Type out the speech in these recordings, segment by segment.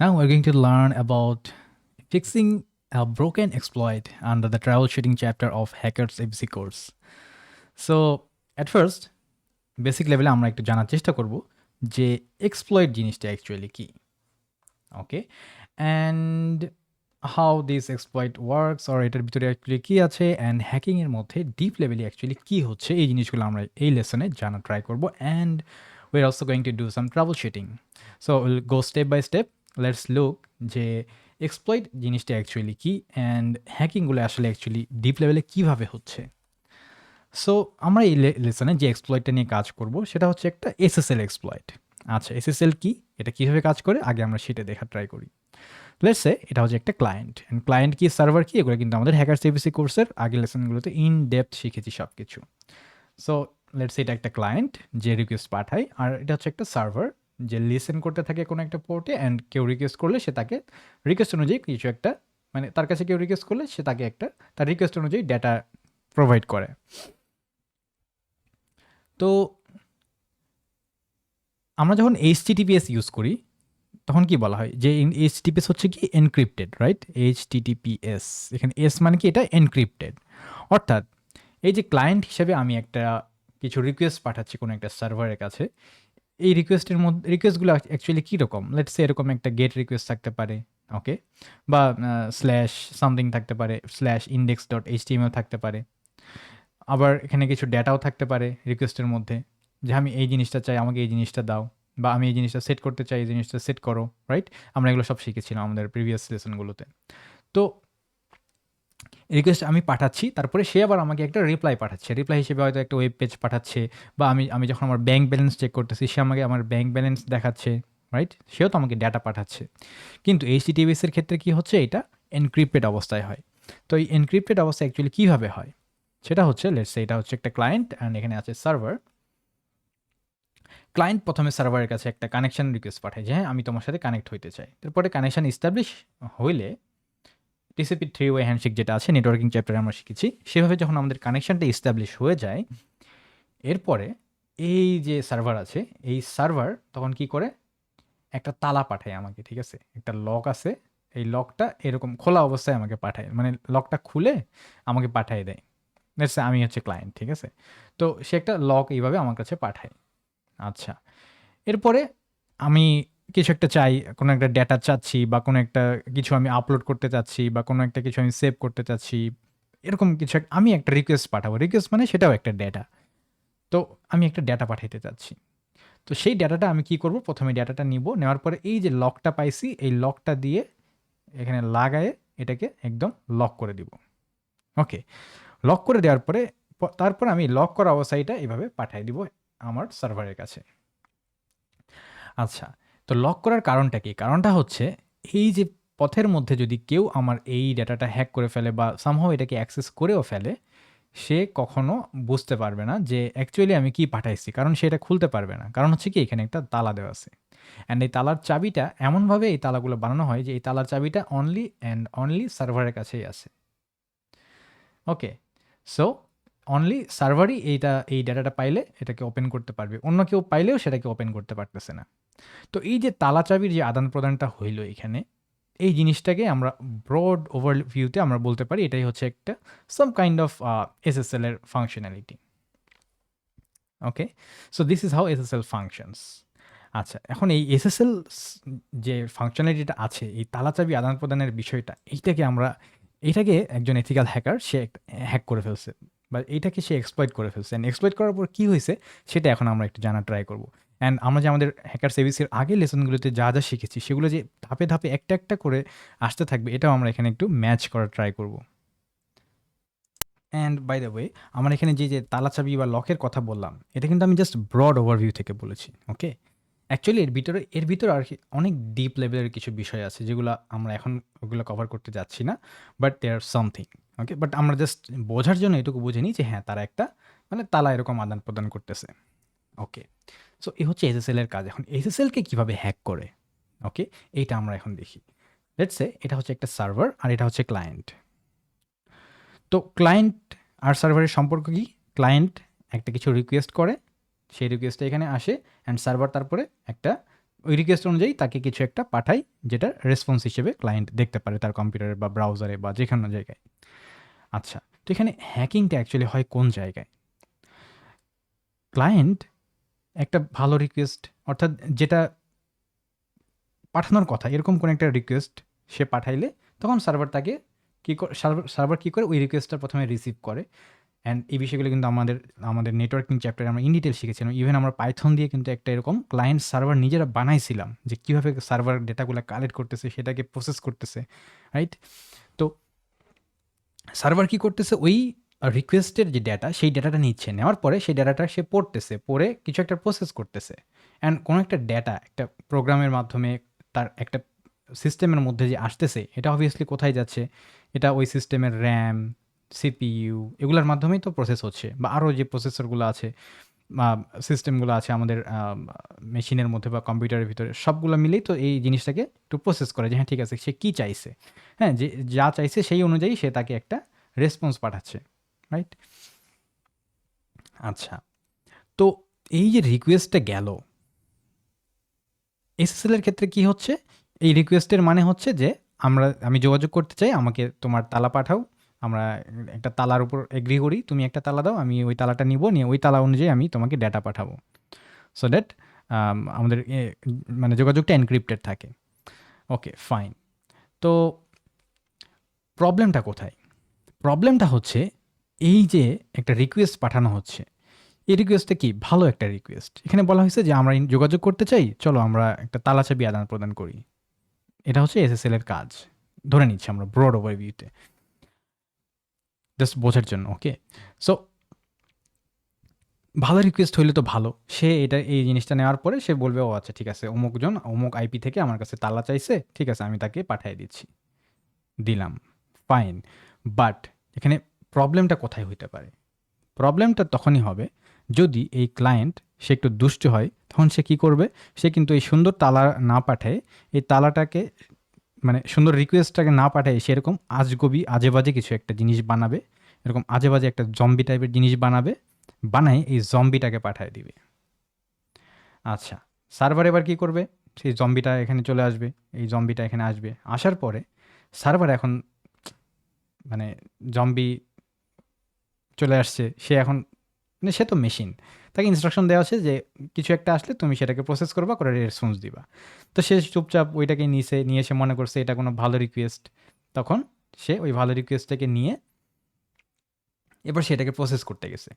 Now we're going to learn about fixing a broken exploit under the troubleshooting chapter of Hackers ABC course. So at first basic লেভেলে আমরা একটু জানার চেষ্টা করব যে exploit জিনিসটা অ্যাকচুয়ালি কি, okay, and how this exploit works or এটার ভিতরে অ্যাকচুয়ালি কী আছে অ্যান্ড হ্যাকিংয়ের মধ্যে ডিপ লেভেলে অ্যাকচুয়ালি কী হচ্ছে এই জিনিসগুলো আমরা এই লেসনে জানা ট্রাই করবো and we are also going to do some troubleshooting. So will go step by step, let's look যে এক্সপ্লয়েট জিনিসটা অ্যাকচুয়ালি কী অ্যান্ড হ্যাকিংগুলো আসলে অ্যাকচুয়ালি ডিপ লেভেলে কীভাবে হচ্ছে। সো আমরা এই লেসনে যে এক্সপ্লয়েটটা নিয়ে কাজ করব সেটা হচ্ছে একটা এসএসএল এক্সপ্লয়েট। আচ্ছা, এসএসএল কি, এটা কীভাবে কাজ করে আগে আমরা সেটা দেখার ট্রাই করি। লেটস সে এটা হচ্ছে একটা ক্লায়েন্ট, অ্যান্ড ক্লায়েন্ট কি সার্ভার কি এগুলো কিন্তু আমাদের হ্যাকার সিবিসি কোর্সের আগের লেসনগুলোতে ইন ডেপথ শিখেছি সব কিছু। সো লেটস সে এটা একটা ক্লায়েন্ট যে রিকোয়েস্ট পাঠায়, আর এটা হচ্ছে একটা সার্ভার যে লিসেন করতে থাকে কোনো একটা পোর্টে, অ্যান্ড কেউ রিকোয়েস্ট করলে সে তাকে রিকোয়েস্ট অনুযায়ী কিছু একটা, মানে তার কাছে কেউ রিকোয়েস্ট করলে সে তাকে একটা তার রিকোয়েস্ট অনুযায়ী ডেটা প্রোভাইড করে। তো আমরা যখন এইচটিটিপিএস ইউজ করি তখন কি বলা হয় যে এইচটিটিপিএস হচ্ছে কি এনক্রিপ্টেড, রাইট? এইচটিটিপিএস, এখানে এস মানে কি এটা এনক্রিপ্টেড, অর্থাৎ এই যে ক্লায়েন্ট হিসেবে আমি একটা কিছু রিকোয়েস্ট পাঠাচ্ছি কোনো একটা সার্ভারের কাছে, এই রিকোয়েস্টের মধ্যে রিকোয়েস্টগুলো অ্যাকচুয়ালি কীরকম, লেটস সে এরকম একটা গেট রিকোয়েস্ট থাকতে পারে, ওকে, বা স্ল্যাশ সামথিং থাকতে পারে, স্ল্যাশ ইন্ডেক্স ডট এইচটিএমএল থাকতে পারে, আবার এখানে কিছু ডেটাও থাকতে পারে রিকোয়েস্টের মধ্যে, যে আমি এই জিনিসটা চাই, আমাকে এই জিনিসটা দাও, বা আমি এই জিনিসটা সেট করতে চাই, এই জিনিসটা সেট করো, রাইট? আমরা এগুলো সব শিখেছিলাম আমাদের প্রিভিয়াস লেসনগুলোতে। তো রিকোয়েস্ট আমি পাঠাচ্ছি, তারপরে সে আবার আমাকে একটা রিপ্লাই পাঠাচ্ছে, রিপ্লাই হিসেবে হয়তো একটা ওয়েব পেজ পাঠাচ্ছে, বা আমি আমি যখন আমার ব্যাঙ্ক ব্যালেন্স চেক করতেছি সে আমাকে আমার ব্যাঙ্ক ব্যালেন্স দেখাচ্ছে, রাইট? সেও তো আমাকে ডেটা পাঠাচ্ছে। কিন্তু এইচটিটিপিএস এর ক্ষেত্রে কি হচ্ছে, এটা এনক্রিপ্টেড অবস্থায় হয়। তো এই এনক্রিপ্টেড অবস্থা অ্যাকচুয়ালি কীভাবে হয় সেটা হচ্ছে, লেটস সে এটা হচ্ছে একটা ক্লায়েন্ট অ্যান্ড এখানে আছে সার্ভার। ক্লায়েন্ট প্রথমে সার্ভারের কাছে একটা কানেকশন রিকোয়েস্ট পাঠায় যে হ্যাঁ আমি তোমার সাথে কানেক্ট হইতে চাই। তারপরে কানেকশন ইস্টাবলিশ হইলে টিসিপি থ্রি ওয়ে হ্যান্ডশেক যেটা আছে নেটওয়ার্কিং চ্যাপ্টারে আমরা শিখেছি, সেভাবে যখন আমাদের কানেকশনটা ইস্টাবলিশ হয়ে যায়, এরপরে এই যে সার্ভার আছে এই সার্ভার তখন কি করে, একটা তালা পাঠায় আমাকে, ঠিক আছে? একটা লক আছে, এই লকটা এরকম খোলা অবস্থায় আমাকে পাঠায়, মানে লকটা খুলে আমাকে পাঠিয়ে দেয়। লেটস সে আমি হচ্ছে ক্লায়েন্ট, ঠিক আছে? তো সে একটা লক এইভাবে আমার কাছে পাঠায়। আচ্ছা, এরপরে আমি কিছু একটা চাই, কোনো একটা ডেটা চাচ্ছি, বা কোনো একটা কিছু আমি আপলোড করতে চাচ্ছি, বা কোনো একটা কিছু আমি সেভ করতে চাচ্ছি, এরকম কিছু আমি একটা রিকোয়েস্ট পাঠাবো, রিকোয়েস্ট মানে সেটাও একটা ডেটা। তো আমি একটা ডেটা পাঠাইতে চাচ্ছি, তো সেই ডেটাটা আমি কি করব, প্রথমে ডেটাটা নিব, নেওয়ার পরে এই যে লকটা পাইছি এই লকটা দিয়ে এখানে লাগায়ে এটাকে একদম লক করে দিব, ওকে। লক করে দেওয়ার পরে তারপর আমি লক করা অবস্থায় এটা এভাবে পাঠিয়ে দিব আমার সার্ভারের কাছে। আচ্ছা, তো লক করার কারণটা কি? কারণটা হচ্ছে এই যে পথের মধ্যে যদি কেউ আমার এই ডেটাটা হ্যাক করে ফেলে বা সামহাও এটাকে অ্যাক্সেস করেও ফেলে, সে কখনো বুঝতে পারবে না যে অ্যাকচুয়ালি আমি কি পাঠাইছি, কারণ সে এটা খুলতে পারবে না। কারণ হচ্ছে কি এখানে একটা তালা দেওয়া আছে, অ্যান্ড এই তালার চাবিটা এমনভাবে এই তালাগুলো বানানো হয় যে এই তালার চাবিটা অনলি অ্যান্ড অনলি সার্ভারের কাছেই আছে, ওকে। সো অনলি সার্ভারই এই ডেটাটা পাইলে এটাকে ওপেন করতে পারবে, অন্য কেউ পাইলেও সেটাকে ওপেন করতে পারতেছে না। তো এই যে তালা চাবির যে আদান প্রদানটা হইল এখানে, এই জিনিসটাকে আমরা ব্রড ওভারভিউতে আমরা বলতে পারি এটাই হচ্ছে একটা সাম কাইন্ড অফ এসএসএল এর functionality, okay. So this is how SSL functions. আচ্ছা, এখন এই এসএসএল যে ফাংশনালিটিটা আছে, এই তালা চাবি আদান প্রদানের বিষয়টা, এইটাকে একজন এথিক্যাল হ্যাকার সে হ্যাক করে ফেলছে, বা এইটাকে সে এক্সপ্লয়েট করে ফেলছে, অ্যান্ড এক্সপ্লয়েট করার পর কী হয়েছে সেটা এখন আমরা একটু জানার ট্রাই করবো। অ্যান্ড আমরা যে আমাদের হ্যাকার সেভিসের আগের লেসনগুলোতে যা যা শিখেছি সেগুলো যে ধাপে ধাপে একটা একটা করে আসতে থাকবে, এটাও আমরা এখানে একটু ম্যাচ করার ট্রাই করব। অ্যান্ড বাই দ্য ওয়ে, আমার এখানে যে তালা চাবি বা লকের কথা বললাম, এটা কিন্তু আমি জাস্ট ব্রড ওভারভিউ থেকে বলেছি, ওকে। অ্যাকচুয়ালি এর ভিতরে আর কি অনেক ডিপ লেভেলের কিছু বিষয় আছে যেগুলো আমরা এখন ওগুলো কভার করতে যাচ্ছি না, but they are something, okay. But আমরা জাস্ট বোঝার জন্য এটুকু বুঝে নিই যে হ্যাঁ তারা একটা মানে তালা এরকম আদান প্রদান করতেছে, ওকে। সো এই হচ্ছে এসএসএল এর কাজ। এখন এসএসএলকে কীভাবে হ্যাক করে, ওকে, এইটা আমরা এখন দেখি। লেটস সে এটা হচ্ছে একটা সার্ভার আর এটা হচ্ছে ক্লায়েন্ট। তো ক্লায়েন্ট আর সার্ভারের সম্পর্ক কি? ক্লায়েন্ট একটা কিছু রিকোয়েস্ট করে, সেই রিকোয়েস্টটা এখানে আসে, অ্যান্ড সার্ভার তারপরে একটা ওই রিকোয়েস্ট অনুযায়ী তাকে কিছু একটা পাঠাই, যেটা রেসপন্স হিসেবে ক্লায়েন্ট দেখতে পারে তার কম্পিউটারে বা ব্রাউজারে বা যেকোনো জায়গায়। আচ্ছা, তো এখানে হ্যাকিংটা অ্যাকচুয়ালি হয় কোন জায়গায়? ক্লায়েন্ট একটা ভালো রিকোয়েস্ট, অর্থাৎ যেটা পাঠানোর কথা এরকম কোনো একটা রিকোয়েস্ট সে পাঠাইলে তখন সার্ভার তাকে সার্ভার কী করে ওই রিকোয়েস্টটা প্রথমে রিসিভ করে। অ্যান্ড এই বিষয়গুলো কিন্তু আমাদের নেটওয়ার্কিং চ্যাপ্টারে আমরা ইন ডিটেল শিখেছিলাম। ইভেন আমরা পাইথন দিয়ে কিন্তু একটা এরকম ক্লায়েন্ট সার্ভার নিজেরা বানাইছিলাম, যে কীভাবে সার্ভার ডেটাগুলো কালেক্ট করতেছে, সেটাকে প্রসেস করতেছে, রাইট? তো সার্ভার কি করতেছে, ওই রিকোয়েস্টের যে ডেটা, সেই ডেটাটা নিচ্ছে, নেওয়ার পরে সেই ডেটাটা সে পড়তেছে, পড়ে কিছু একটা প্রসেস করতেছে। অ্যান্ড কোনো একটা ডেটা একটা প্রোগ্রামের মাধ্যমে তার একটা সিস্টেমের মধ্যে যে আসতেছে, এটা অবভিয়াসলি কোথায় যাচ্ছে? এটা ওই সিস্টেমের র্যাম, সিপিইউ এগুলোর মাধ্যমেই তো প্রসেস হচ্ছে, বা আরও যে প্রসেসরগুলো আছে বা সিস্টেমগুলো আছে আমাদের মেশিনের মধ্যে বা কম্পিউটারের ভিতরে, সবগুলো মিলেই তো এই জিনিসটাকে একটু প্রসেস করে, যে হ্যাঁ ঠিক আছে সে কী চাইছে, হ্যাঁ যে যা চাইছে সেই অনুযায়ী সে তাকে একটা রেসপন্স পাঠাচ্ছে, রাইট? আচ্ছা, তো এই যে রিকোয়েস্টটা গেল, এসএসএল এর ক্ষেত্রে কি হচ্ছে? এই রিকোয়েস্টের মানে হচ্ছে যে আমি যোগাযোগ করতে চাই, আমাকে তোমার তালা পাঠাও, আমরা একটা তালার উপর এগ্রি করি, তুমি একটা তালা দাও, আমি ওই তালাটা নিব, নিয়ে ওই তালা অনুযায়ী আমি তোমাকে ডেটা পাঠাবো, সো দ্যাট আমাদের মানে যোগাযোগটা এনক্রিপ্টেড থাকে। ওকে, ফাইন। তো প্রবলেমটা কোথায়? প্রবলেমটা হচ্ছে এই যে একটা রিকোয়েস্ট পাঠানো হচ্ছে, এই রিকোয়েস্টটা কি ভালো একটা রিকোয়েস্ট? এখানে বলা হয়েছে যে আমরা যোগাযোগ করতে চাই, চলো আমরা একটা তালা চাবি আদান প্রদান করি। এটা হচ্ছে এসএসএল এর কাজ, ধরে নিচ্ছি আমরা ব্রড ওভারভিউতে, জাস্ট বোঝার জন্য। ওকে, সো ভালো রিকোয়েস্ট হইলে তো ভালো, সে এই জিনিসটা নেওয়ার পরে সে বলবে, ও আচ্ছা ঠিক আছে, অমুকজন অমুক আইপি থেকে আমার কাছে তালা চাইছে, ঠিক আছে আমি তাকে পাঠিয়ে দিচ্ছি, দিলাম, ফাইন। বাট এখানে প্রবলেমটা কোথায় হইতে পারে? প্রবলেমটা তখনই হবে যদি এই ক্লায়েন্ট সে একটু দুষ্ট হয়, তখন সে কি করবে? সে কিন্তু এই সুন্দর তালা না পাঠায়, এই তালাটাকে মানে সুন্দর রিকোয়েস্টটাকে না পাঠায় সেরকম আজগবি আজেবাজে কিছু একটা জিনিস বানাবে, এরকম আজেবাজে একটা জম্বি টাইপের জিনিস বানাবে, বানায় এই জম্বিটাকে পাঠায় দিবে। আচ্ছা, সার্ভার এবার কি করবে? সেই জম্বিটা এখানে চলে আসবে, এই জম্বিটা এখানে আসবে, আসার পরে সার্ভার এখন মানে জম্বি চলে আসছে, সে এখন মানে সে তো মেশিন, তাকে ইনস্ট্রাকশন দেওয়া আছে যে কিছু একটা আসলে তুমি সেটাকে প্রসেস করবা, করে রেসপন্স দিবা। তো সে চুপচাপ ওইটাকে নিয়ে সে মনে করছে এটা কোনো ভালো রিকোয়েস্ট, তখন সে ওই ভালো রিকোয়েস্টটাকে নিয়ে এবার সেটাকে প্রসেস করতে গেছে।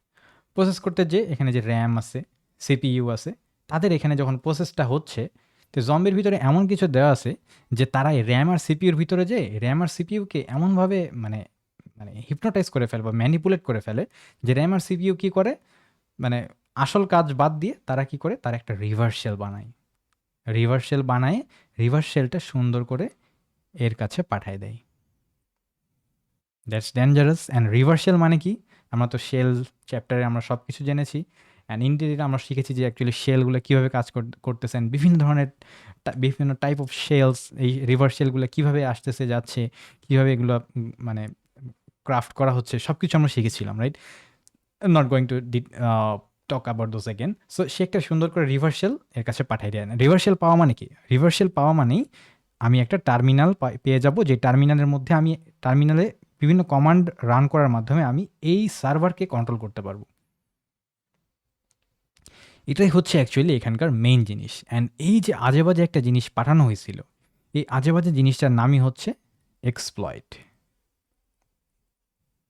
প্রসেস করতে যে এখানে যে র্যাম আছে, সিপিইউ আছে, তাদের এখানে যখন প্রসেসটা হচ্ছে, তো জম্বির ভিতরে এমন কিছু দেওয়া আছে যে তারা এই র্যাম আর সিপিইউর ভিতরে যে র্যাম আর সিপিইউকে এমনভাবে মানে মানে হিপনোটাইজ করে ফেলে বা ম্যানিপুলেট করে ফেলে, যে র্যাম আর সিপিইউ কী করে, মানে আসল কাজ বাদ দিয়ে তারা কি করে, তারা একটা রিভার্সাল বানায়, রিভার্সালটা সুন্দর করে এর কাছে পাঠায় দেয়। That's dangerous. অ্যান্ড রিভার্সাল মানে কি? আমরা তো শেল চ্যাপ্টারে আমরা সব কিছু জেনেছি, অ্যান্ড ইনডিটেল আমরা শিখেছি যে অ্যাকচুয়ালি শেলগুলো কীভাবে কাজ করতেছেন, বিভিন্ন ধরনের বিভিন্ন টাইপ অফ শেলস, এই রিভার্সালগুলো কীভাবে আসতেছে যাচ্ছে, কীভাবে এগুলো মানে ক্রাফট করা হচ্ছে, সব কিছু আমরা শিখেছিলাম, right? Not going to talk about those again. So সে একটা সুন্দর করে রিভার্সাল এর কাছে পাঠিয়ে দেয়। রিভার্সাল পাওয়া মানে কি? রিভার্সাল পাওয়া মানেই আমি একটা টার্মিনাল পেয়ে যাব, যে টার্মিনালের মধ্যে আমি টার্মিনালে বিভিন্ন কমান্ড রান করার মাধ্যমে আমি এই সার্ভারকে কন্ট্রোল করতে পারবো। এটাই হচ্ছে অ্যাকচুয়ালি এখানকার মেইন জিনিস। অ্যান্ড এই যে আজেবাজে একটা জিনিস পাঠানো হয়েছিল, এই আজেবাজে জিনিসটার নামই হচ্ছে এক্সপ্লয়েট।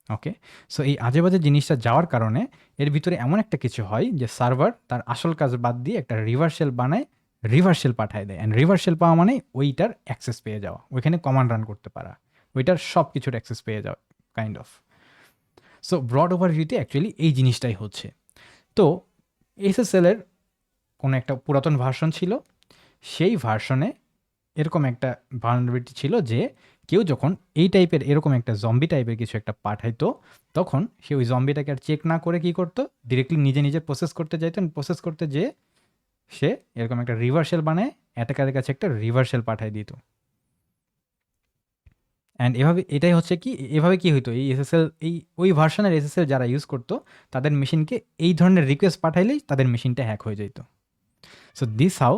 ওকে, সো এই আজেবাজে জিনিসটা যাওয়ার কারণে এর ভিতরে এমন একটা কিছু হয় যে সার্ভার তার আসল কাজ বাদ দিয়ে একটা রিভার্সাল বানায়, রিভার্সাল পাঠায় দেয়। অ্যান্ড রিভার্সাল পাওয়া মানে ওইটার অ্যাক্সেস পেয়ে যাওয়া, ওইখানে কমান্ড রান করতে পারা, ওইটার সব কিছুর অ্যাক্সেস পেয়ে যাওয়া কাইন্ড অফ। সো ব্রড ওভারভিউতে অ্যাকচুয়ালি এই জিনিসটাই হচ্ছে। তো এসএসএল এর কোনো একটা পুরাতন ভার্সন ছিল, সেই ভার্সনে এরকম একটা ভালনারেবিলিটি ছিল যে কেউ যখন এই টাইপের এরকম একটা জম্বি টাইপের কিছু একটা পাঠাইতো, তখন সে ওই জম্বিটাকে আর চেক না করে কি করতো, ডিরেক্টলি নিজে প্রসেস করতে যাইতেন, প্রসেস করতে যেয়ে সে এরকম একটা রিভার্সাল বানায় অ্যাটাকারের কাছে একটা রিভার্সাল পাঠাই দিত। অ্যান্ড এটাই হচ্ছে কি, এভাবে কি হইতো, এই এসএসএল ওই ভার্সনের এসএসএল যারা ইউজ করতো তাদের মেশিনকে এই ধরনের রিকোয়েস্ট পাঠাইলেই তাদের মেশিনটা হ্যাক হয়ে যেত। So this how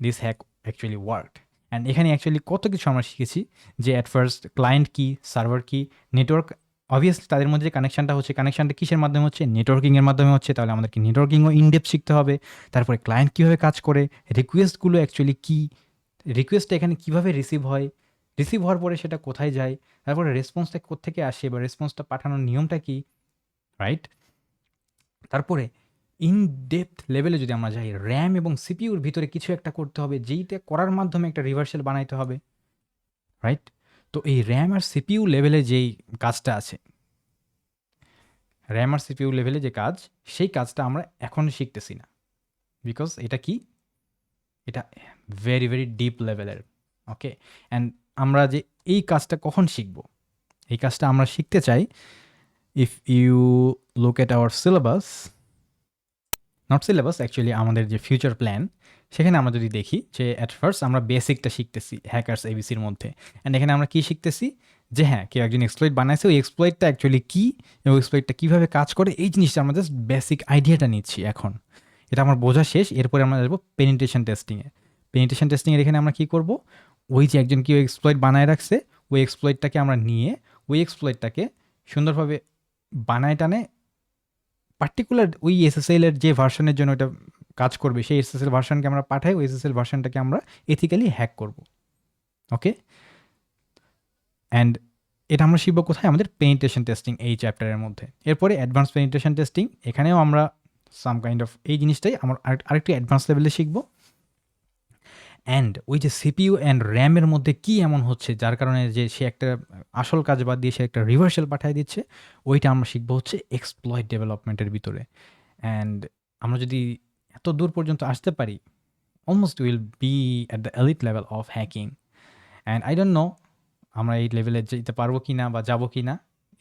this hack actually worked. And এখানে অ্যাকচুয়ালি কত কিছু আমরা শিখেছি, যে অ্যাট ফার্স্ট ক্লায়েন্ট কি, সার্ভার কি, নেটওয়ার্ক, অবভিয়াসলি তাদের মধ্যে যে কানেকশনটা হচ্ছে, কানেকশনটা কিসের মাধ্যমে হচ্ছে, নেটওয়ার্কিংয়ের মাধ্যমে হচ্ছে, তাহলে আমাদেরকে নেটওয়ার্কিংও ইনডেপথ শিখতে হবে। তারপরে ক্লায়েন্ট কীভাবে কাজ করে, রিকোয়েস্টগুলো অ্যাকচুয়ালি কী, রিকোয়েস্টটা এখানে কীভাবে রিসিভ হয়, রিসিভ হওয়ার পরে সেটা কোথায় যায়, তারপরে রেসপন্সটা কোত্থেকে আসে বা রেসপন্সটা পাঠানোর নিয়মটা কী, রাইট? তারপরে ইন ডেপথ লেভেলে যদি আমরা যাই, র্যাম এবং সিপিইউর ভিতরে কিছু একটা করতে হবে, যেইটা করার মাধ্যমে একটা রিভার্সাল বানাইতে হবে, রাইট? তো এই র্যাম আর সিপিইউ লেভেলে যেই কাজটা আছে, র্যাম আর সিপিইউ লেভেলে যে কাজ, সেই কাজটা আমরা এখন শিখতেছি না, বিকজ এটা কি, এটা ভেরি ভেরি ডিপ লেভেলের। ওকে, অ্যান্ড আমরা যে এই কাজটা কখন শিখব, এই কাজটা আমরা শিখতে চাই, if you look at our syllabus, not syllabus actually আমাদের যে ফিউচার প্ল্যান, সেখানে আমরা যদি দেখি যে অ্যাট ফার্স্ট আমরা বেসিকটা শিখতেছি হ্যাকার্স এবিসির মধ্যে। অ্যান্ড এখানে আমরা কী শিখতেছি, যে হ্যাঁ কেউ একজন এক্সপ্লয়েট বানাইছে, ওই এক্সপ্লয়েটটা অ্যাকচুয়ালি কী এবং এক্সপ্লয়েটটা কীভাবে কাজ করে, এই জিনিসটা আমরা জাস্ট বেসিক আইডিয়াটা নিচ্ছি এখন। এটা আমার বোঝা শেষ, এরপরে আমরা যাবো পেনিট্রেশন টেস্টিংয়ে। পেনিট্রেশন টেস্টিংয়ের এখানে আমরা কী করব, ওই যে একজন কেউ এক্সপ্লয়েট বানায় রাখছে, ওই এক্সপ্লয়েটটাকে আমরা নিয়ে ওই এক্সপ্লয়েটটাকে সুন্দরভাবে বানায় টানে পার্টিকুলার ওই এসএসএল এর যে ভার্সনের জন্য এটা কাজ করবে, সেই এসএসএল ভার্সনকে আমরা পাঠাই, ওই এসএসএল ভার্সনটাকে আমরা এথিক্যালি হ্যাক করব। ওকে, অ্যান্ড এটা আমরা শিখব কোথায়, আমাদের পেনিট্রেশন টেস্টিং এই চ্যাপ্টারের মধ্যে। এরপরে অ্যাডভান্স পেনিট্রেশন টেস্টিং, এখানেও আমরা সাম কাইন্ড অফ এই জিনিসটাই আমরা আরেকটু অ্যাডভান্স লেভেলে শিখব। অ্যান্ড ওই যে সিপিইউ অ্যান্ড র্যামের মধ্যে কি এমন হচ্ছে যার কারণে যে সে একটা আসল কাজ বাদ দিয়ে সে একটা রিভার্সাল পাঠিয়ে দিচ্ছে, ওইটা আমরা শিখবো হচ্ছে এক্সপ্লয়েট ডেভেলপমেন্টের ভিতরে। অ্যান্ড আমরা যদি এত দূর পর্যন্ত আসতে পারি, almost will be at the elite level of hacking. And I don't know আমরা এই লেভেলে যেতে পারবো কি না বা যাবো কি না,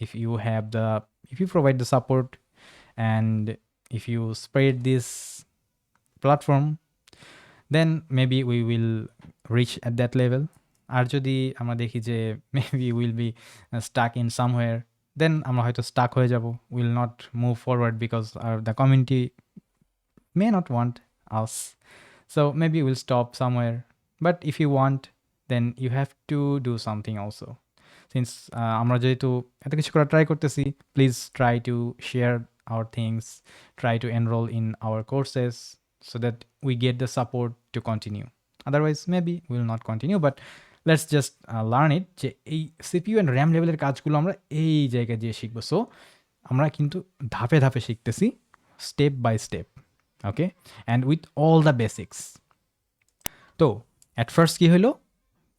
if you have the, if you provide the support and if you spread this platform, then maybe we will reach at that level. আর যদি আমরা দেখি যে maybe will be stuck in somewhere, then আমরা হয়তো স্টাক হয়ে যাব, will not move forward because the community may not want us. So maybe we'll stop somewhere. But if you want, then you have to do something also. Since আমরা যেহেতু এত কিছু করা try করতেছি, please try to share our things, try to enroll in our courses so that we get the support to continue. Otherwise, maybe we will not continue, but let's just learn it যে এই CPU and RAM লেভেলের কাজগুলো আমরা এই জায়গায় যেয়ে শিখবো। So আমরা কিন্তু ধাপে ধাপে শিখতেছি, step by step. Okay, and with all the basics. তো অ্যাট ফার্স্ট কী হলো,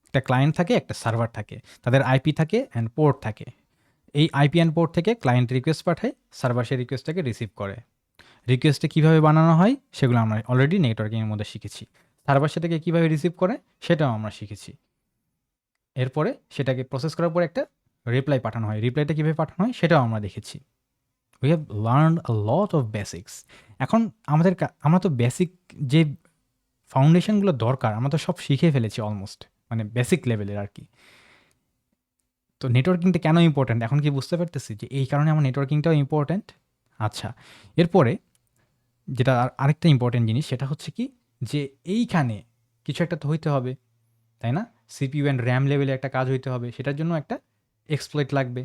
একটা ক্লায়েন্ট থাকে, একটা সার্ভার থাকে, তাদের আইপি থাকে অ্যান্ড পোর্ট থাকে। এই আইপি অ্যান্ড পোর্ট থেকে ক্লায়েন্ট রিকোয়েস্ট পাঠায়, সার্ভার সেই রিকোয়েস্টটাকে রিসিভ করে। রিকোয়েস্টে কীভাবে বানানো হয় সেগুলো আমরা অলরেডি নেটওয়ার্কিংয়ের মধ্যে শিখেছি। সার্ভার সেটাকে কীভাবে রিসিভ করে সেটাও আমরা শিখেছি। এরপরে সেটাকে প্রসেস করার পর একটা রিপ্লাই পাঠানো হয়, রিপ্লাইটা কীভাবে পাঠানো হয় সেটাও আমরা দেখেছি। We have learn a lot of basics. এখন আমরা তো বেসিক যে ফাউন্ডেশনগুলো দরকার আমরা তো সব শিখে ফেলেছি অলমোস্ট, মানে বেসিক লেভেলের আর কি। তো নেটওয়ার্কিংটা কেন ইম্পর্ট্যান্ট এখন কি বুঝতে পারতেছি যে এই কারণে আমার নেটওয়ার্কিংটাও ইম্পর্ট্যান্ট। আচ্ছা, এরপরে যেটা আরেকটা ইম্পর্ট্যান্ট জিনিস, সেটা হচ্ছে কি, যে এইখানে কিছু একটা তো হইতে হবে, তাই না? সিপিইউ অ্যান্ড র্যাম লেভেলে একটা কাজ হইতে হবে, সেটার জন্য একটা এক্সপ্লয়েট লাগবে।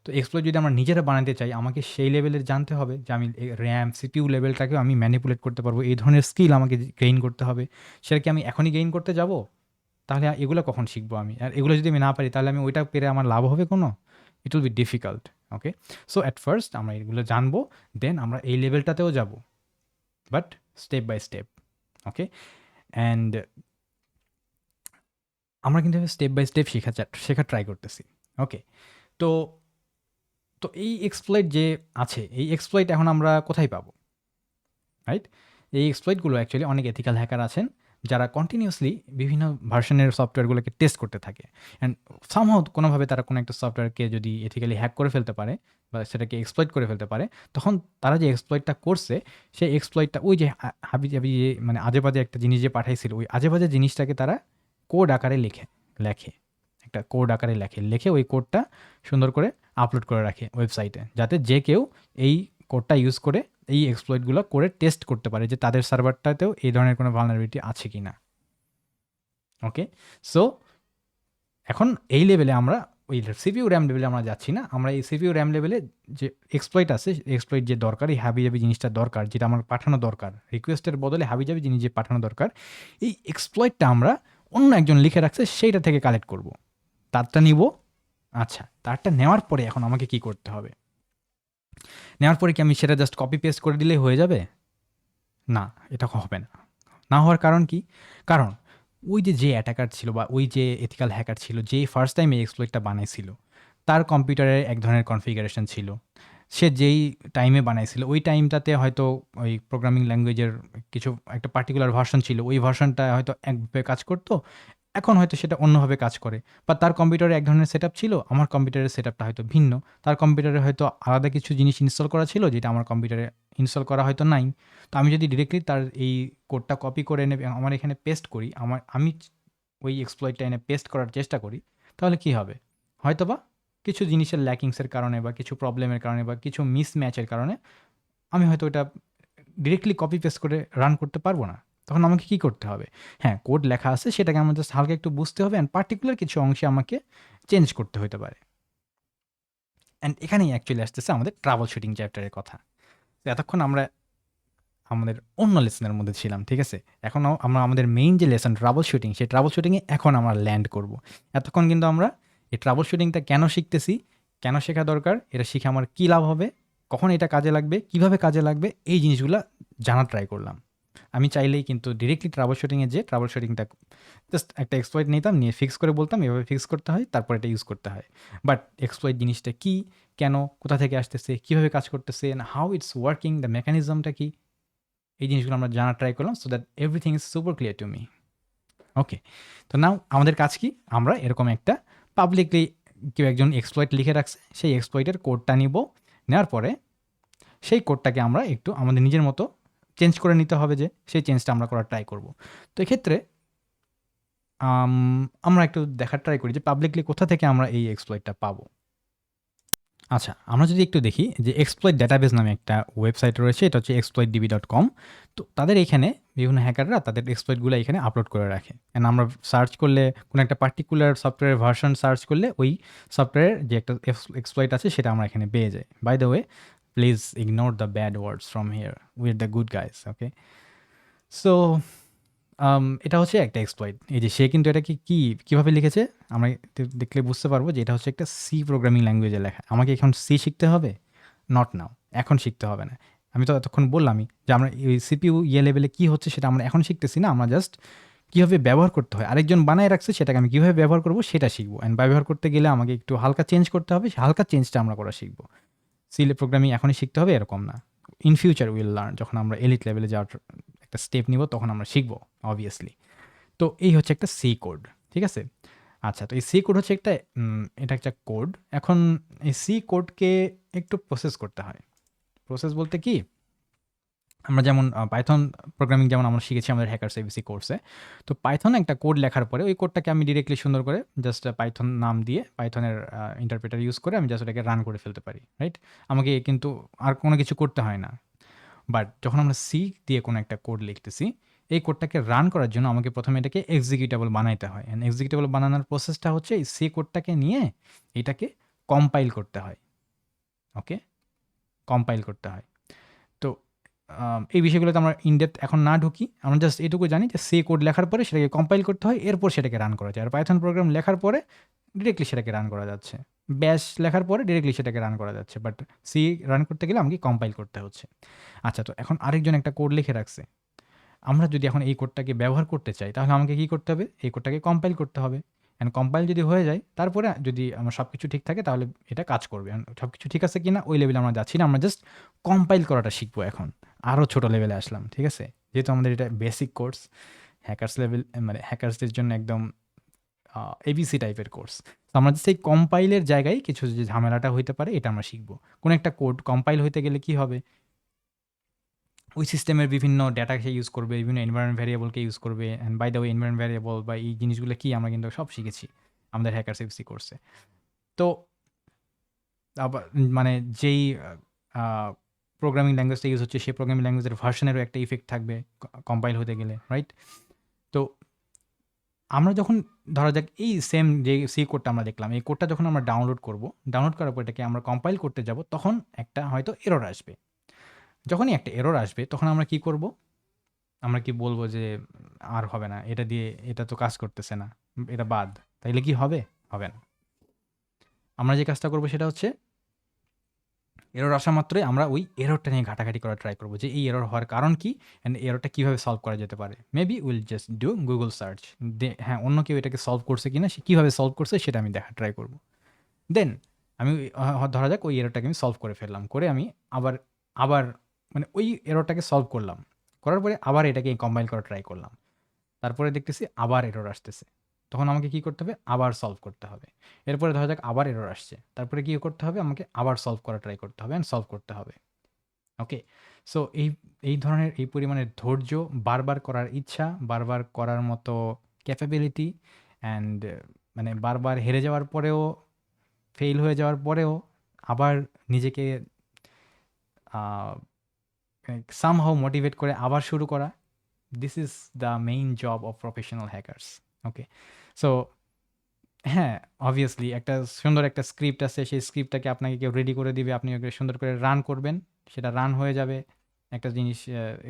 তো এক্সপ্লয়েট যদি আমরা নিজেরা বানাতে চাই, আমাকে সেই লেভেলের জানতে হবে যে আমি র্যাম সিপিইউ লেভেলটাকেও আমি ম্যানিপুলেট করতে পারবো, এই ধরনের স্কিল আমাকে গেইন করতে হবে। সেটা কি আমি এখনই গেইন করতে যাব? তাহলে এগুলো কখন শিখবো আমি? আর এগুলো যদি আমি না পারি, তাহলে আমি ওইটা পেরে আমার লাভ হবে কোনো? It will be difficult. Okay, so at first আমরা এগুলো জানবো, দেন আমরা এই লেভেলটাতেও যাব, but step by step. Okay, and আমরা কিন্তু স্টেপ বাই স্টেপ শেখা ট্রাই করতেছি। ওকে, তো তো এই এক্সপ্লয়েট যে আছে, এই এক্সপ্লয়েট এখন আমরা কোথায় পাবো, রাইট? এই এক্সপ্লয়েটগুলো অ্যাকচুয়ালি অনেক এথিক্যাল হ্যাকার আছেন যারা কন্টিনিউয়াসলি বিভিন্ন ভার্সনের সফটওয়্যারগুলোকে টেস্ট করতে থাকে, অ্যান্ড সামহাউ কোনোভাবে তারা কোনো একটা সফটওয়্যারকে যদি এথিক্যালি হ্যাক করে ফেলতে পারে বা সেটাকে এক্সপ্লয়েট করে ফেলতে পারে, তখন তারা যে এক্সপ্লয়েটটা করছে, সেই এক্সপ্লয়েটটা ওই যে হাবি জাবি যে মানে আজে বাজে একটা জিনিস যে পাঠাইছিল, ওই আজে বাজে জিনিসটাকে তারা কোড আকারে লেখে একটা কোড আকারে লেখে ওই কোডটা সুন্দর করে আপলোড করে রাখে ওয়েবসাইটে, যাতে যে কেউ এই কোডটা ইউজ করে এই এক্সপ্লয়েটগুলো করে টেস্ট করতে পারে যে তাদের সার্ভারটাতেও এই ধরনের কোনো ভালনারেবিলিটি আছে কি না। ওকে, সো এখন এই লেভেলে আমরা ওই সিপিইউ র্যাম লেভেলে আমরা যাচ্ছি না, আমরা এই সিপিইউ র্যাম লেভেলে যে এক্সপ্লয়েট আছে, এক্সপ্লয়েট যে দরকার, এই হাবিজাবি জিনিসটা দরকার, যেটা আমার পাঠানো দরকার, রিকোয়েস্টের বদলে হাবিজাবি জিনিস যে পাঠানো দরকার, এই এক্সপ্লয়েটটা আমরা অন্য একজন লিখে রাখছে সেইটা থেকে কালেক্ট করব, তারটা নিব। আচ্ছা, তারটা নেওয়ার পরে এখন আমাকে কি করতে হবে? নেওয়ার পরে কি আমি সেটা জাস্ট কপি পেস্ট করে দিলেই হয়ে যাবে? না, এটা হবে না। না হওয়ার কারণ কি? কারণ ওই যে অ্যাটাকার ছিল বা ওই যে এথিক্যাল হ্যাকার ছিল, যে ফার্স্ট টাইম এই এক্সপ্লয়েটটা বানাইছিল, তার কম্পিউটারে এক ধরনের কনফিগারেশন ছিল। সে যেই টাইমে বানাইছিল ওই টাইমটাতে হয়তো ওই প্রোগ্রামিং ল্যাঙ্গুয়েজের কিছু একটা পার্টিকুলার ভার্সন ছিল, ওই ভার্সনটা হয়তো একভাবে কাজ করতো, এখন হয়তো সেটা অন্যভাবে কাজ করে। বা তার কম্পিউটারে এক ধরনের সেটআপ ছিল, আমার কম্পিউটারের সেটআপটা হয়তো ভিন্ন। তার কম্পিউটারে হয়তো আলাদা কিছু জিনিস ইনস্টল করা ছিল, যেটা আমার কম্পিউটারে ইনস্টল করা হয়তো নাই। তো আমি যদি ডিরেক্টলি তার এই কোডটা কপি করে এনে আমার এখানে পেস্ট করি, আমি ওই এক্সপ্লয়েটটা এনে পেস্ট করার চেষ্টা করি, তাহলে কি হবে? হয়তোবা কিছু জিনিসের ল্যাকিংসের কারণে বা কিছু প্রবলেমের কারণে বা কিছু মিসম্যাচের কারণে আমি হয়তো ওটা ডিরেক্টলি কপি পেস্ট করে রান করতে পারবো না। তখন আমাকে কি করতে হবে? হ্যাঁ, কোড লেখা আছে, সেটাকে আমার জাস্ট হালকা একটু বুঝতে হবে, অ্যান্ড পার্টিকুলার কিছু অংশে আমাকে চেঞ্জ করতে হতে পারে। অ্যান্ড এখানেই অ্যাকচুয়ালি আসতেছে আমাদের ট্রাবল শুটিং চ্যাপ্টারের কথা। তো এতক্ষণ আমরা আমাদের অন্য লেসনের মধ্যে ছিলাম, ঠিক আছে? এখন আমরা আমাদের মেইন যে লেসন ট্রাবল শুটিং, সেই ট্রাবল শুটিংয়ে এখন আমরা ল্যান্ড করব। এতক্ষণ কিন্তু আমরা এই ট্রাবল শুটিংটা কেন শিখতেছি, কেন শেখা দরকার, এটা শিখে আমার কী লাভ হবে, কখন এটা কাজে লাগবে, কিভাবে কাজে লাগবে, এই জিনিসগুলো জানার ট্রাই করলাম। আমি চাইলেই কিন্তু ডিরেক্টলি ট্রাবল শুটিংয়ে যে ট্রাবল শুটিংটা জাস্ট একটা এক্সপ্লয়েট নিতাম, নিয়ে ফিক্স করে বলতাম এভাবে ফিক্স করতে হয়, তারপর এটা ইউজ করতে হয়। বাট এক্সপ্লয়েট জিনিসটা কী, কেন, কোথা থেকে আসতেছে, কীভাবে কাজ করতেছে, হাউ ইটস ওয়ার্কিং, দ্য মেকানিজমটা কী, এই জিনিসগুলো আমরা জানার ট্রাই করলাম, so that everything is super clear to me. Okay, তো নাও আমাদের কাজ কি? আমরা এরকম একটা পাবলিকলি কেউ একজন এক্সপ্লয়েট লিখে রাখছে, সেই এক্সপ্লয়েটের কোডটা নিব। নেওয়ার পরে সেই কোডটাকে আমরা একটু আমাদের নিজের মতো চেঞ্জ করে নিতে হবে, যে সেই চেঞ্জটা আমরা করার ট্রাই করব। তো এক্ষেত্রে আমরা একটু দেখার ট্রাই করি যে পাবলিকলি কোথা থেকে আমরা এই এক্সপ্লয়েটটা পাবো। আচ্ছা, আমরা যদি একটু দেখি যে এক্সপ্লয়েট ডেটাবেস নামে একটা ওয়েবসাইট রয়েছে, এটা হচ্ছে exploitdb.com। তো তাদের এখানে বিভিন্ন হ্যাকাররা তাদের এক্সপ্লয়েটগুলো এখানে আপলোড করে রাখে, অ্যান্ড আমরা সার্চ করলে কোনো একটা পার্টিকুলার সফটওয়্যারের ভার্সন সার্চ করলে ওই সফটওয়্যারের যে একটা এক্সপ্লয়েট আছে সেটা আমরা এখানে পেয়ে যাই। By the way, please ignore the bad words from here, we are the good guys. Okay, so এটা হচ্ছে একটা এক্সপ্লয়েট। এই যে সে কিন্তু এটাকে কিভাবে লিখেছে আমরা দেখলে বুঝতে পারবো যে এটা হচ্ছে একটা সি প্রোগ্রামিং ল্যাঙ্গুয়েজে লেখা। আমাকে এখন সি শিখতে হবে? নট নাও, এখন শিখতে হবে না। আমি তো এতক্ষণ বললামই যে আমরা এই সিপিইউ লেভেলে কি হচ্ছে সেটা আমরা এখন শিখতেছি না, আমরা জাস্ট কীভাবে ব্যবহার করতে হয়, আরেকজন বানায় রাখছে সেটাকে আমি কীভাবে ব্যবহার করবো সেটা শিখবো। অ্যান্ড ব্যবহার করতে গেলে আমাকে একটু হালকা চেঞ্জ করতে হবে, সেই হালকা চেঞ্জটা আমরা করা শিখবো। সি প্রোগ্রামিং এখনই শিখতে হবে এরকম না, ইন ফিউচার উইল লার্ন, যখন আমরা এলিট লেভেলে যাওয়ার একটা স্টেপ নিব তখন আমরা শিখবো অবভিয়াসলি। তো এই হচ্ছে একটা সি কোড, ঠিক আছে? আচ্ছা, তো এই সি কোড হচ্ছে একটা এটা একটা কোড। এখন এই সি কোডকে একটু প্রসেস করতে হয়। প্রসেস বলতে কি, আমরা যেমন পাইথন প্রোগ্রামিং যেমন আমরা শিখেছি আমাদের হ্যাকার্স এবিসি কোর্সে। তো পাইথনে একটা কোড লেখার পরে ওই কোডটাকে আমি ডিরেক্টলি সুন্দর করে জাস্ট পাইথন নাম দিয়ে পাইথনের ইন্টারপ্রেটার ইউজ করে আমি জাস্ট ওটাকে রান করে ফেলতে পারি, রাইট? আমাকে কিন্তু আর কোনো কিছু করতে হয় না। বাট যখন আমরা সি দিয়ে কোনো একটা কোড লিখতেছি, এই কোডটাকে রান করার জন্য আমাকে প্রথমে এটাকে এক্সিকিউটেবল বানাইতে হয়। অ্যান্ড এক্সিকিউটেবল বানানোর প্রসেসটা হচ্ছে এই সি কোডটাকে নিয়ে এটাকে কম্পাইল করতে হয়। ওকে, কম্পাইল করতে হয়। তো এই বিষয়গুলোতে আমরা ইনডেপথ এখন না ঢুকি, আমরা জাস্ট এটুকু জানি যে সি কোড লেখার পরে সেটাকে কম্পাইল করতে হয়, এরপর সেটাকে রান করা যায়। আর পাইথন প্রোগ্রাম লেখার পরে ডিরেক্টলি সেটাকে রান করা যাচ্ছে, ব্যাশ লেখার পরে ডিরেক্টলি সেটাকে রান করা যাচ্ছে, বাট সি রান করতে গেলে আমাকে কম্পাইল করতে হচ্ছে। আচ্ছা, তো এখন আরেকজন একটা কোড লিখে রাখছে, আমরা যদি এখন এই কোডটাকে ব্যবহার করতে চাই তাহলে আমাকে কী করতে হবে? এই কোডটাকে কম্পাইল করতে হবে। অ্যান্ড কম্পাইল যদি হয়ে যায়, তারপরে যদি আমার সব কিছু ঠিক থাকে তাহলে এটা কাজ করবে। সব কিছু ঠিক আছে কিনা ওই লেভেলে আমরা যাচ্ছি না, আমরা জাস্ট কম্পাইল করাটা শিখবো এখন। আরও ছোটো লেভেলে আসলাম, ঠিক আছে? যেহেতু আমাদের এটা বেসিক কোর্স, হ্যাকার্স লেভেল, মানে হ্যাকার্সদের জন্য একদম এবিসি টাইপের কোর্স। তো আমরা জাস্ট এই কম্পাইলের জায়গায় কিছু যে ঝামেলাটা হইতে পারে এটা আমরা শিখবো। কোনো একটা কোড কম্পাইল হইতে গেলে কি হবে, ওই সিস্টেমের বিভিন্ন ডেটাকে ইউজ করবে, বিভিন্ন এনভায়রনমেন্ট ভ্যারিয়েবলকে ইউজ করবে। And by the way, environment variable বা এই জিনিসগুলো কি আমরা কিন্তু সব শিখেছি আমাদের হ্যাকার্স এবিসি কোর্সে। তো আবার মানে যেই প্রোগ্রামিং ল্যাঙ্গুয়েজটা ইউজ হচ্ছে সেই প্রোগ্রামিং ল্যাঙ্গুয়েজের ভার্সনেরও একটা ইফেক্ট থাকবে কম্পাইল হতে গেলে, রাইট? তো আমরা যখন ধরা যাক এই সেম যে সি কোডটা আমরা দেখলাম, এই কোডটা যখন আমরা ডাউনলোড করব, ডাউনলোড করার পর এটাকে আমরা কম্পাইল করতে যাব, তখন একটা হয়তো এরর আসবে। যখনই একটা এরর আসবে তখন আমরা কি করব? আমরা কি বলবো যে আর হবে না, এটা দিয়ে এটা তো কাজ করতেছে না, এটা বাদ। তাইলে কি হবে? হবে না। আমরা যে কাজটা করবো সেটা হচ্ছে এরর আসা মাত্রই আমরা ওই এররটা নিয়ে ঘাটাঘাটি করা ট্রাই করবো যে এই এরর হওয়ার কারণ কি অ্যান্ড এররটা কীভাবে সলভ করা যেতে পারে। Maybe will just do Google search, হ্যাঁ অন্য কেউ এটাকে সলভ করছে কিনা, সে কীভাবে সলভ করছে সেটা আমি দেখা ট্রাই করবো। দেন আমি ধরা যাক ওই এররটাকে আমি সলভ করে ফেললাম, করে আমি আবার আবার মানে ওই এররটাকে সলভ করলাম, করার পরে আবার এটাকে কম্বাইন করা ট্রাই করলাম, তারপরে দেখতেছি আবার এরর আসতেছে, তখন আমাকে কি করতে হবে? আবার সলভ করতে হবে। এরপরে ধরা যাক আবার এরর আসছে, তারপরে কি করতে হবে? আমাকে আবার সলভ করা ট্রাই করতে হবে অ্যান্ড সলভ করতে হবে। ওকে, সো এই ধরনের এই পরিমাণের ধৈর্য, বারবার করার ইচ্ছা, বারবার করার মতো ক্যাপাবিলিটি অ্যান্ড মানে বারবার হেরে যাওয়ার পরেও, ফেল হয়ে যাওয়ার পরেও আবার নিজেকে সামহাউ মোটিভেট করে আবার শুরু করা, this is the main job of professional hackers. Okay, so হ্যাঁ, অবভিয়াসলি একটা সুন্দর একটা স্ক্রিপ্ট আছে, সেই স্ক্রিপ্টটাকে আপনাকে কেউ রেডি করে দিবে, আপনি ওকে সুন্দর করে রান করবেন, সেটা রান হয়ে যাবে, একটা জিনিস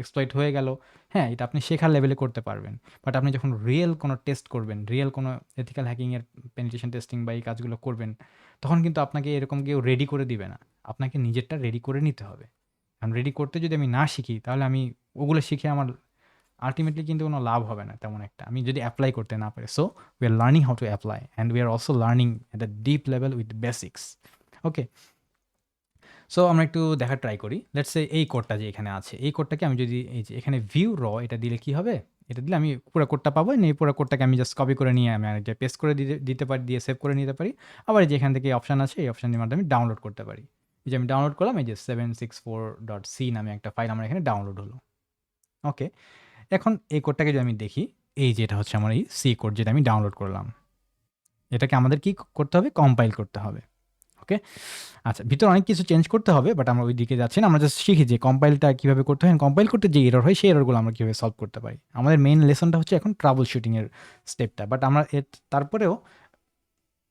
এক্সপ্লয়েট হয়ে গেল। হ্যাঁ, এটা আপনি শেখার লেভেলে করতে পারবেন, বাট আপনি যখন রিয়েল কোনো টেস্ট করবেন, রিয়েল কোনো এথিক্যাল হ্যাকিংয়ের পেনিট্রেশন টেস্টিং বা এই কাজগুলো করবেন, তখন কিন্তু আপনাকে এরকম কেউ রেডি করে দিবে না, আপনাকে নিজেরটা রেডি করে নিতে হবে। কারণ রেডি করতে যদি আমি না শিখি, তাহলে আমি ওগুলো শিখে আমার আলটিমেটলি কিন্তু কোনো লাভ হবে না তেমন একটা, আমি যদি অ্যাপ্লাই করতে না পারি। So we are learning how to apply and we are also learning at a deep level with basics. Okay, so আমরা একটু দেখার ট্রাই করি। লেটস সে এই কোডটা যে এখানে আছে, এই কোডটাকে আমি যদি এই যে এখানে ভিউ র এটা দিলে কি হবে? এটা দিলে আমি পুরো কোডটা পাবো, এই পুরো কোডটাকে আমি জাস্ট কপি করে নিয়ে আমি আরেকটা পেস্ট করে দিতে পারি, দিয়ে সেভ করে নিতে পারি। আবার এই যে এখান থেকে অপশান আছে, এই অপশানের মাধ্যমে ডাউনলোড করতে পারি। এই যে আমি ডাউনলোড করলাম, এই যে 764.c নামে একটা ফাইল আমার এখানে ডাউনলোড হলো। ওকে, এখন এই কোডটাকে যদি আমি দেখি, এই যে এটা হচ্ছে আমার এই সি কোড যেটা আমি ডাউনলোড করলাম, এটাকে আমাদের কি করতে হবে? কম্পাইল করতে হবে। ওকে, আচ্ছা, ভিতরে অনেক কিছু চেঞ্জ করতে হবে, বাট আমরা ওই দিকে যাচ্ছি না, আমরা জাস্ট শিখি যে কম্পাইলটা কীভাবে করতে হয়, কম্পাইল করতে যে এরর হয় সেই এররগুলো আমরা কীভাবে সলভ করতে পারি। আমাদের মেইন লেসনটা হচ্ছে এখন ট্রাবল শুটিংয়ের স্টেপটা, বাট আমরা তারপরেও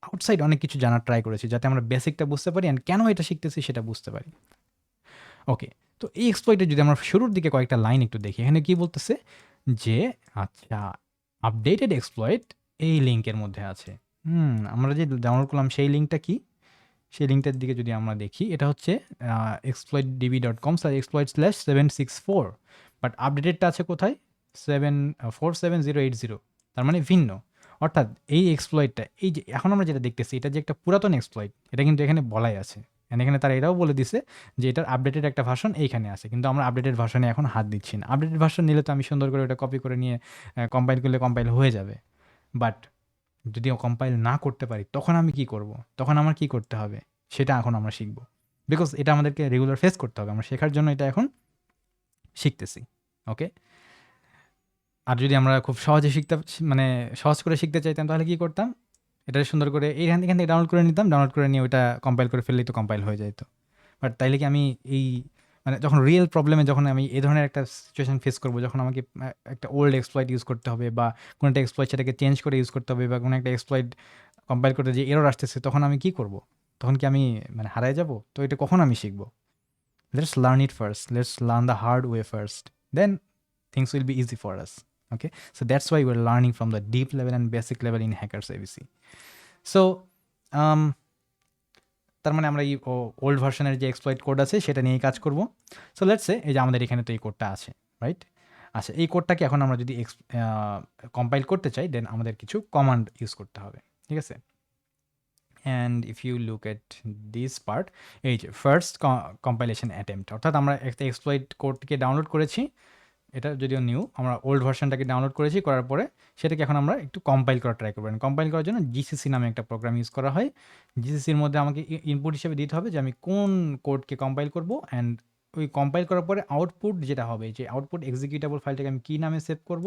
আউটসাইড অনেক কিছু জানার ট্রাই করেছি যাতে আমরা বেসিকটা বুঝতে পারি অ্যান্ড কেন এটা শিখতেছি সেটা বুঝতে পারি। ওকে, তো এই এক্সপ্লয়েটে যদি আমরা শুরুর দিকে কয়েকটা লাইন একটু দেখি, এখানে কি বলতেছে যে আচ্ছা, আপডেটেড এক্সপ্লয়েট এই লিঙ্কের মধ্যে আছে। আমরা যে ডাউনলোড করলাম সেই লিঙ্কটা কি? সেই লিঙ্কটার দিকে যদি আমরা দেখি, এটা হচ্ছে exploitdb.com/exploit/764, বাট আপডেটেডটা আছে কোথায়? 47080, তার মানে ভিন্ন। অর্থাৎ এই এক্সপ্লয়েটটা, এই যে এখন আমরা যেটা দেখতেছি, এটা যে একটা পুরাতন এক্সপ্লয়েট, এটা কিন্তু এখানে বলাই আছে। এখানে তারা এটাও বলে দিছে যে এটার আপডেটেড একটা ভার্সন এইখানে আছে, কিন্তু আমরা আপডেটেড ভার্সনে এখন হাত দিচ্ছি না। আপডেটেড ভার্সন নিলে তো আমি সুন্দর করে ওটা কপি করে নিয়ে কম্পাইল করলে কম্পাইল হয়ে যাবে, বাট যদি কম্পাইল না করতে পারি তখন আমি কি করব? তখন আমার কি করতে হবে সেটা এখন আমরা শিখব, বিকজ এটা আমাদেরকে রেগুলার ফেস করতে হবে, আমরা শেখার জন্য এটা এখন শিখতেছি। ওকে, আর যদি আমরা খুব সহজে মানে সহজ করে শিখতে চাইতাম, তাহলে কি করতাম? এটা সুন্দর করে এখান থেকে ডাউনলোড করে নিতাম, ডাউনলোড করে নিয়ে ওইটা কম্পাইল করে ফেললেই তো কম্পাইল হয়ে যেত। বাট তাইলে কি আমি এই মানে যখন রিয়েল প্রবলেমে যখন আমি এই ধরনের একটা সিচুয়েশন ফেস করবো, যখন আমাকে একটা ওল্ড এক্সপ্লয়েট ইউজ করতে হবে, বা কোনো একটা এক্সপ্লয়েট সেটাকে চেঞ্জ করে ইউজ করতে হবে, বা কোনো একটা এক্সপ্লয়েট কম্পাইল করতে যে এরর আসতেছে, তখন আমি কি করব? তখন কি আমি মানে হারায় যাব? তো এটা কখন আমি শিখবো? Let's learn it first, let's learn the hard way first, then things will be easy for us. Okay, so that's why we are learning from the deep level and basic level in Hackers ABC. So তার মানে আমরা এই old ভার্সনের যে exploit code আছে সেটা নিয়েই কাজ করব। সো লেটস সে এই যে আমাদের এখানে তো এই কোডটা আছে, রাইট? আচ্ছা, এই কোডটাকে এখন আমরা যদি কম্পাইল করতে চাই, দেন আমাদের কিছু কমান্ড ইউজ করতে হবে, ঠিক আছে? And if you look at this part, এই যে ফার্স্ট কম্পাইলেশন অ্যাটেম্পট, অর্থাৎ আমরা একটা এক্সপ্লয়েট কোডকে ডাউনলোড করেছি, এটা যদিও নিউ, আমরা ওল্ড ভার্সনটাকে ডাউনলোড করেছি, করার পরে সেটাকে এখন আমরা একটু কম্পাইল করা ট্রাই করবেন। কম্পাইল করার জন্য জিসিসি নামে একটা প্রোগ্রাম ইউজ করা হয়। জিসিসির মধ্যে আমাকে ইনপুট হিসেবে দিতে হবে যে আমি কোন কোডকে কম্পাইল করব, অ্যান্ড ওই কম্পাইল করার পরে আউটপুট যেটা হবে, যে আউটপুট এক্সিকিউটেবল ফাইলটাকে আমি কী নামে সেভ করব,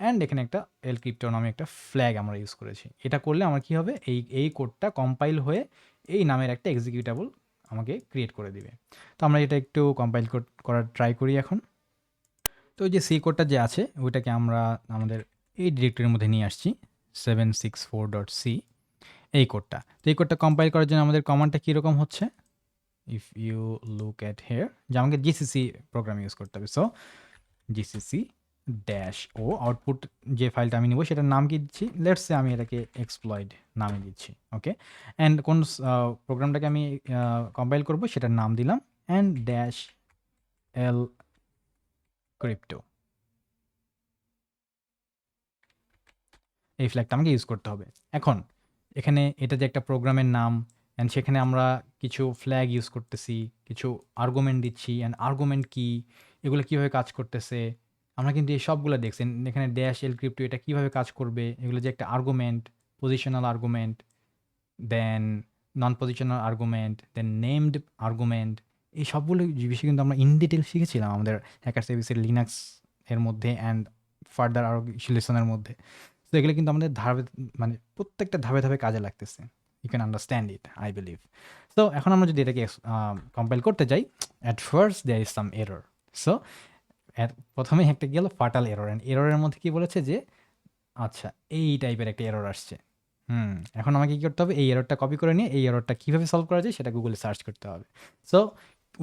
অ্যান্ড এখানে একটা এলক্রিপ্টো নামে একটা ফ্ল্যাগ আমরা ইউজ করেছি। এটা করলে আমার কী হবে, এই কোডটা কম্পাইল হয়ে এই নামের একটা এক্সিকিউটেবল আমাকে ক্রিয়েট করে দিবে। তো আমরা এটা একটু কম্পাইল করার ট্রাই করি এখন। তো ওই যে সি কোডটা যে আছে ওইটাকে আমরা আমাদের এই ডিরেক্টরির মধ্যে নিয়ে আসছি 764.c এই কোডটা। তো এই কোডটা কম্পাইল করার জন্য আমাদের কমান্ডটা কীরকম হচ্ছে, if you look at here, যে আমাকে জিসিসি প্রোগ্রাম ইউজ করতে হবে। So GCC dash o output যে ফাইলটা আমি নিব সেটার নাম কি দিচ্ছি, লেটস সে আমি এটাকে এক্সপ্লয়েড নামে দিচ্ছি। ওকে, অ্যান্ড কোন প্রোগ্রামটাকে আমি কম্পাইল করব সেটার নাম দিলাম অ্যান্ড ড্যাশ এল ক্রিপ্টো, এই ফ্ল্যাগটা আমাকে ইউজ করতে হবে। এখন এখানে এটা যে একটা প্রোগ্রামের নাম, অ্যান্ড সেখানে আমরা কিছু ফ্ল্যাগ ইউজ করতেছি, কিছু আর্গুমেন্ট দিচ্ছি, অ্যান্ড আর্গুমেন্ট কি, এগুলো কীভাবে কাজ করতেছে আমরা কিন্তু এই সবগুলো দেখছেন। এখানে ড্যাশ এল ক্রিপ্টো এটা কীভাবে কাজ করবে, এগুলো যে একটা আর্গুমেন্ট, পজিশনাল আর্গুমেন্ট, দেন নন পজিশনাল আর্গুমেন্ট, দেন নেমড আর্গুমেন্ট, এই সবগুলো বিষয় কিন্তু আমরা ইন ডিটেল শিখেছিলাম আমাদের হ্যাকার সার্ভিসের লিনাক্স এর মধ্যে অ্যান্ড ফার্দার আরও লেসনের মধ্যে। তো এগুলো কিন্তু আমাদের মানে প্রত্যেকটা ধাপে ধাপে কাজে লাগতেছে। You can understand it, I believe. So এখন আমরা যদি এটাকে কম্পাইল করতে যাই, at first there is some error. So প্রথমেই একটা গেল ফাটাল এরর, অ্যান্ড এররের মধ্যে কি বলেছে যে আচ্ছা এই টাইপের একটা এরর আসছে। এখন আমাকে কী করতে হবে, এই এররটা কপি করে নিয়ে এই এররটা কীভাবে সলভ করা যায় সেটা গুগলে সার্চ করতে হবে। So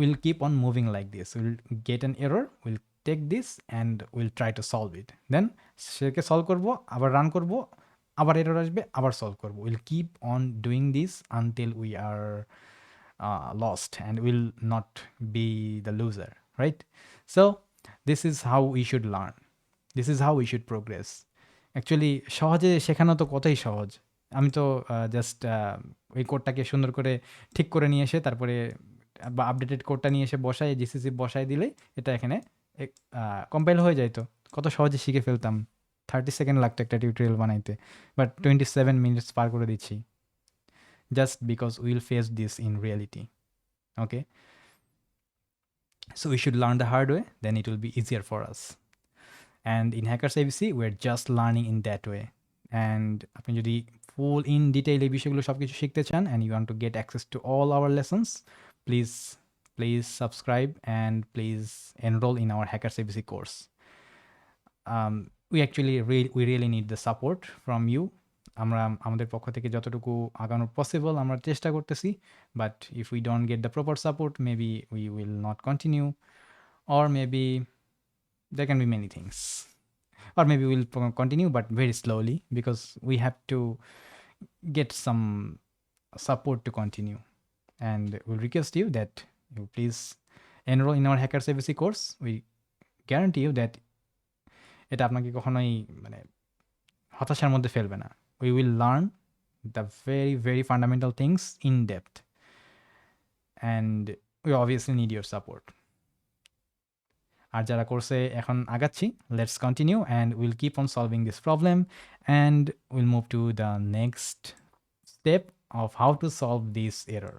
will keep on moving like this, will get an error, will take this and will try to solve it, then সেটাকে সলভ করব, আবার রান করব, আবার এরর আসবে, আবার সলভ করব। Will keep on doing this until we are lost and will not be the loser, right? So this is how we should learn, this is how we should progress. Actually সহজে শেখানো তো কতই সহজ। আমি তো just ওই কোডটাকে সুন্দর করে ঠিক করে নিয়ে এসে তারপরে বা আপডেটেড কোডটা নিয়ে এসে বসায় জিসিসি বসায় দিলেই এটা এখানে কম্পাইল হয়ে যাইতো। কত সহজে শিখে ফেলতাম। 30 সেকেন্ড লাগতো একটা টিউটোরিয়াল বানাইতে, বাট 27 মিনিটস পার করে দিচ্ছি, just because will face this in reality. Okay, so we should learn the hard way, then it will be easier for us. And in Hackers ABC, we're just learning in that way. And আপনি যদি ফুল in detail এই বিষয়গুলো সব কিছু শিখতে চান and you want to get access to all our lessons, please subscribe and please enroll in our Hackers ABC course. We really need the support from you. আমরা আমাদের পক্ষ থেকে যতটুকু আগানো পসিবল আমরা চেষ্টা করতেছি, but if we don't get the proper support maybe we will not continue, or maybe there can be many things, or maybe we'll continue but very slowly because we have to get some support to continue. And we'll request you that you please enroll in our Hackers ABC course. We guarantee you that এটা আপনাকে কখনোই মানে হতাশার মধ্যে ফেলবে না। We will learn the very very fundamental things in depth, and we obviously need your support. আর যারা কোর্সে এখন আগাচ্ছি, let's continue and will keep on solving this problem and will move to the next step of how to solve this error.